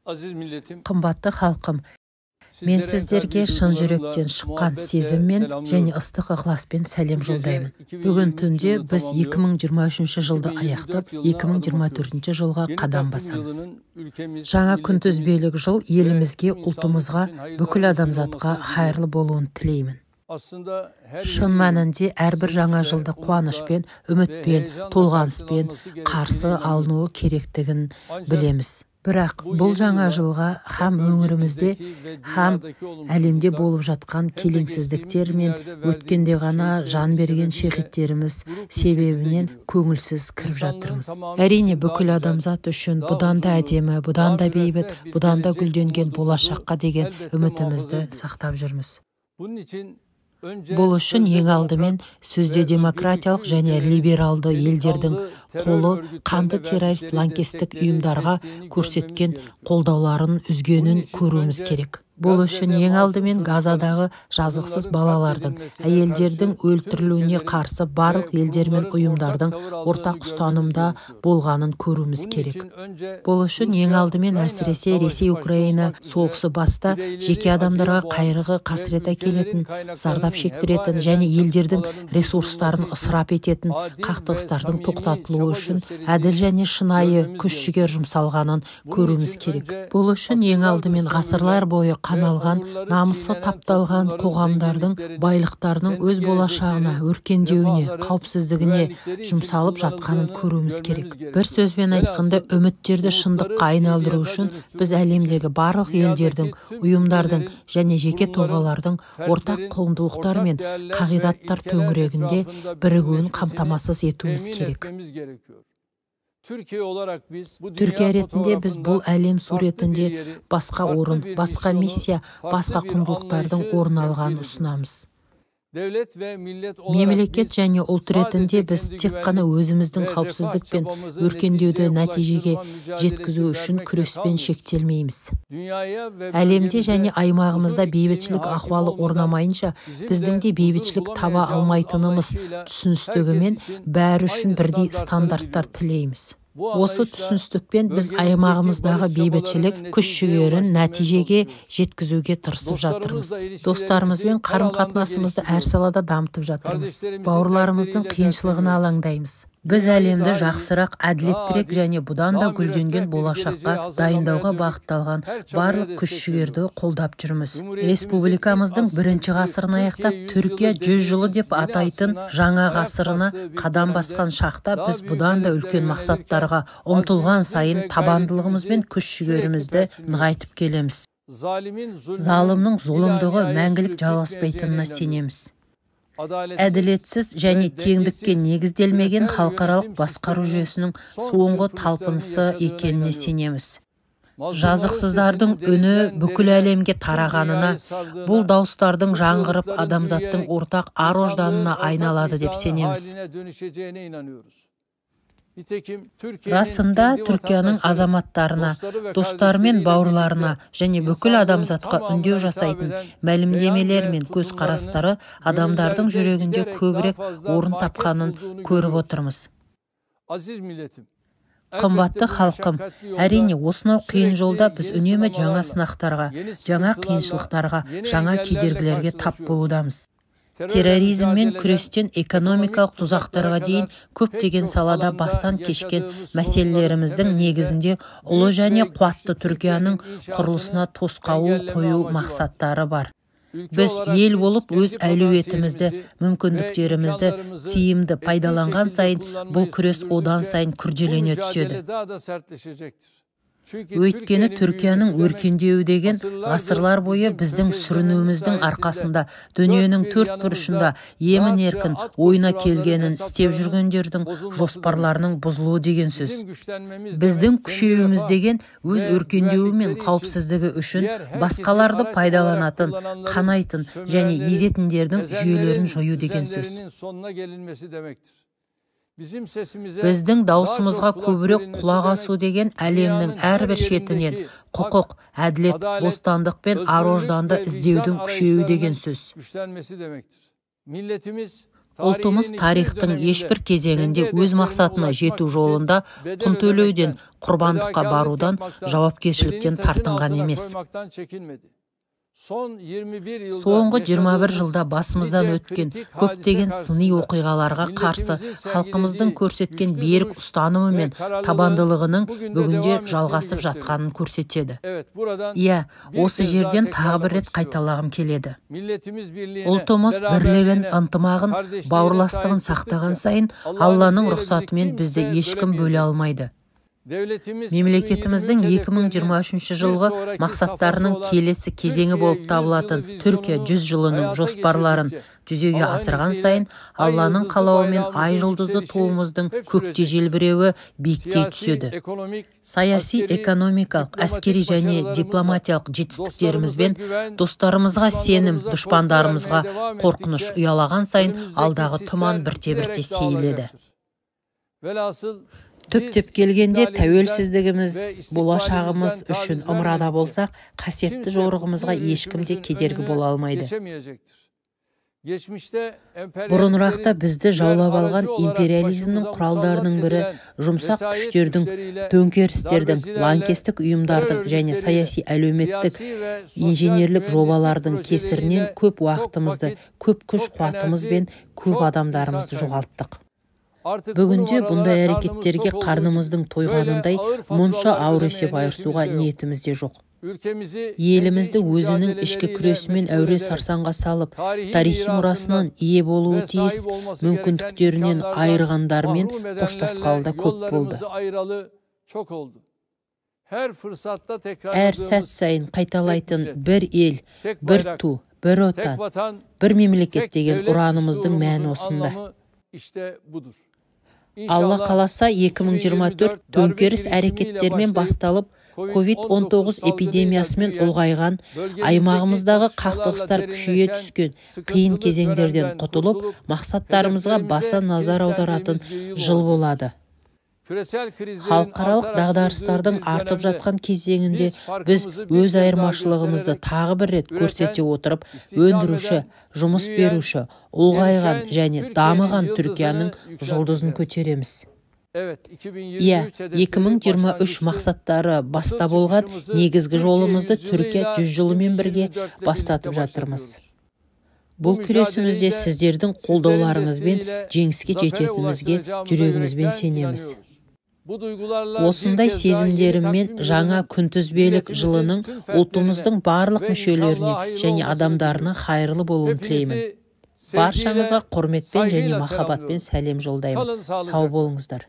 Aziz milletim, Қымбатты халқым, мен сіздерге шын жүректен шыққан сезіммен және ыстық ықыласпен сәлем жолдаймын. Бүгін түнде біз 2023 жылды аяқтап, 2024 жылға қадам басамыз. Жаңа күнтізбелік жыл елімізге, ұлтымызға, бүкіл адамзатқа хайырлы болуын тілеймін. Шын мәнінде әрбір жаңа жылды қуанышпен, үмітпен, толғаныспен қарсы алынуы керектігін білеміз. Бірақ бұл жаңа жылға һәм өңірімізде, һәм әлемде болып жатқан келеңсіздіктер мен өткенде ғана жан берген шехиттеріміз себебінен көңілсіз кіріп жатырмыз. Әрине, бүкіл адамзат үшін бұдан да әдемі, бұдан да бейбіт, бұдан да гүлденген болашаққа деген үмітімізді сақтап жүрміз. Бұл үшін ең алдымен сөзде демократиялық және либералды елдердің қолы қанды террорист лаңкестік ұйымдарға көрсеткен қолдауларын үзгенін көруіміз керек. Бұл үшін ең алдымен Газадағы жазықсыз балалардың, әйелдердің өлтірілуіне қарсы барлық елдер мен ұйымдардың ортақ ұстанымда болғанын көруіміз керек. Бұл үшін ең алдымен әсіресе Ресей-Украина соғысы баста жеке адамдарға қайғыры қасірет әкелетін, зардап шектіретін және елдердің ресурстарын ысырап ететін қақтығыстардың тоқтатылуы үшін әділ және шынайы күш-жігер жұмсалғанын көруіміз керек. Бұл үшін ең алдымен ғасырлар бойы қаналған, намысы тапталған қоғамдардың байлықтарының өз болашағына, өркендеуіне, қауіпсіздігіне жұмсалып жатқанын көруіміз керек. Бір сөзбен айтқанда, үміттерді шындыққа айналдыру үшін біз әлемдегі барлық елдердің, ұйымдардың және жеке тұлғалардың ортақ құндылықтар мен қағидаттар төңірегінде бірігуін қамтамасыз етуіміз керек. Түркия ретінде біз бұл әлем суретінде басқа орын, басқа миссия, басқа құндылықтардың орын алғанын ұсынамыз. Мемлекет және ұлт ретінде біз тек қана өзіміздің қауіпсіздік пен өркендеуді нәтижеге жеткізу үшін күреспен шектелмейміз. Әлемде және аймағымызда бейбітшілік ахуалы орнамайынша, біздің де бейбітшілік таба алмайтынымыз түсіністігімен бәрі үшін бірдей стандарттар тілейміз. Осы түсіністікпен біз аймағымыздағы бейбітшілік күш-жігерін нәтижеге жеткізуге тырысып жатырмыз. Достарымызбен қарым-қатынасымызды әр салада дамытып жатырмыз. Бауырларымыздың қиыншылығына алаңдаймыз. Біз әлемді жақсырақ, әділеттірек және бұдан да гүлденген болашаққа дайындауға бағытталған барлық күш-жігерді қолдап жүрміз. Республикамыздың бірінші ғасырын аяқтап, Түркия 100 жылы деп атайтын жаңа ғасырына қадам басқан шақта біз бұдан да үлкен мақсаттарға ұмтылған сайын табандылығымыз бен күш-жігерімізді нығайтып келеміз. Залымның зұлымдығы мәңгілік жалғаспайтынына сенеміз. Әділетсіз және теңдікке негізделмеген халықаралық басқару жүйесінің соңғы талпынысы екеніне сенеміз. Жазықсыздардың үні бүкіл әлемге тарағанына, бұл дауыстардың жаңғырып адамзаттың ортақ ар-ожданына айналады деп сенеміз. Расында Түркияның азаматтарына, достары мен бауырларына және бүкіл адамзатқа үндеу жасайтын мәлімдемелер мен көзқарастары адамдардың жүрегінде көбірек орын тапқанын көріп отырмыз. Қымбатты халқым, әрине осынау қиын жолда біз үнемі жаңа сынақтарға, жаңа қиыншылықтарға, жаңа кедергілерге тап болудамыз. Терроризммен күрестен экономикалық тұзақтарға дейін көптеген салада бастан кешкен мәселелеріміздің негізінде ұлы және қуатты Түркияның құрылысына тосқауыл қою мақсаттары бар. Біз ел болып өз әлеуетімізді, мүмкіндіктерімізді тиімді пайдаланған сайын бұл күрес одан сайын күрделене түседі. Өйткені Түркияның өркендеуі деген ғасырлар бойы біздің сүрінуіміздің арқасында дүниенің төрт бұрышында емін-еркін ойына келгенін істеп жүргендердің жоспарларының бұзылуы деген сөз. Біздің күшеуіміз деген өз өркендеуі мен қауіпсіздігі үшін басқаларды пайдаланатын, қанайтын және езетіндердің жүйелерін жою деген сөз. Біздің даусымызға көбірек құлақ асу деген әлемнің әрбір шетінен құқық, әділет, бостандық пен ар-ожданды іздеудің күшеюі деген сөз. Ұлтымыз тарихтың ешбір кезеңінде өз мақсатына жету жолында құн төлеуден, құрбандыққа барудан, жауапкершіліктен тартынған емес. Соңғы 21 жылда басымыздан өткен көптеген сыни оқиғаларға қарсы халқымыздың көрсеткен берік ұстанымы мен табандылығының бүгінде жалғасып жатқанын көрсетеді. Иә, осы жерден тағы бір рет қайталағым келеді. Ұлтымыз бірлігін, ынтымағын, бауырластығын сақтаған сайын Алланың рұқсатымен бізді ешкім бөле алмайды. Мемлекетіміздің 2023 жылғы мақсаттарының келесі кезеңі болып табылатын Түркия 100 жылының жоспарларын жүзеге асырған сайын Алланың қалауымен ай жұлдызды туымыздың көкте желбіреуі биіктей түседі. Саяси, экономикалық, әскери және дипломатиялық жетістіктерімізбен достарымызға сенім, дұшпандарымызға қорқыныш ұялаған сайын алдағы тұман бірте-бірте сейіледі. Түптеп келгенде тәуелсіздігіміз, болашағымыз үшін ымырада болсақ, қасиетті жорығымызға ешкімде кедергі бола алмайды. Бұрынырақта бізді жаулап алған империализмнің құралдарының бірі жұмсақ күштердің, төңкерістердің, лаңкестік ұйымдардың және саяси әлеуметтік инженерлік жобалардың кесірінен көп уақытымызды, көп күш қуатымыз бен көп адамдарымызды жоғалттық. Бүгінде бұндай әрекеттерге қарнымыздың тойғанындай мұнша ауыр есеп айырысуға ниетімізде жоқ. Елімізді өзінің ішкі күресімен әуре сарсаңға салып, тарихи мұрасынан ие болуы тиіс мүмкіндіктерінен айырғандармен қоштасқалы да көп болды. Әр сәт сайын қайталайтын бір ел, бір ту, бір отан, бір мемлекет деген ұранымыздың мәні осында. Алла қаласа 2024 төңкеріс әрекеттермен басталып, COVID-19 эпидемиясымен ұлғайған, аймағымыздағы қақтығыстар күшейе түскен қиын кезеңдерден құтылып, мақсаттарымызға баса назар аударатын жыл болады. Халықаралық дағдарыстардың артып жатқан кезеңінде біз өз айырмашылығымызды тағы бір рет көрсете отырып, өндіруші, жұмыс беруші, ұлғайған және дамыған Түркияның жұлдызын көтереміз. Иә, 2023 мақсаттары баста болған негізгі жолымызды Түркия 100 жылымен бірге бастатып жатырмыз. Бұл күресімізде сіздердің қолдауларыңызбен жеңіске жететінімізге жүрегімізбен сенеміз. Осындай сезімдеріммен жаңа күнтізбелік жылының ұлтымыздың барлық мүшелеріне және адамдарына хайырлы болуын тілеймін. Баршаңызға құрметпен және махаббатпен сәлем жолдаймын. Сау болыңыздар.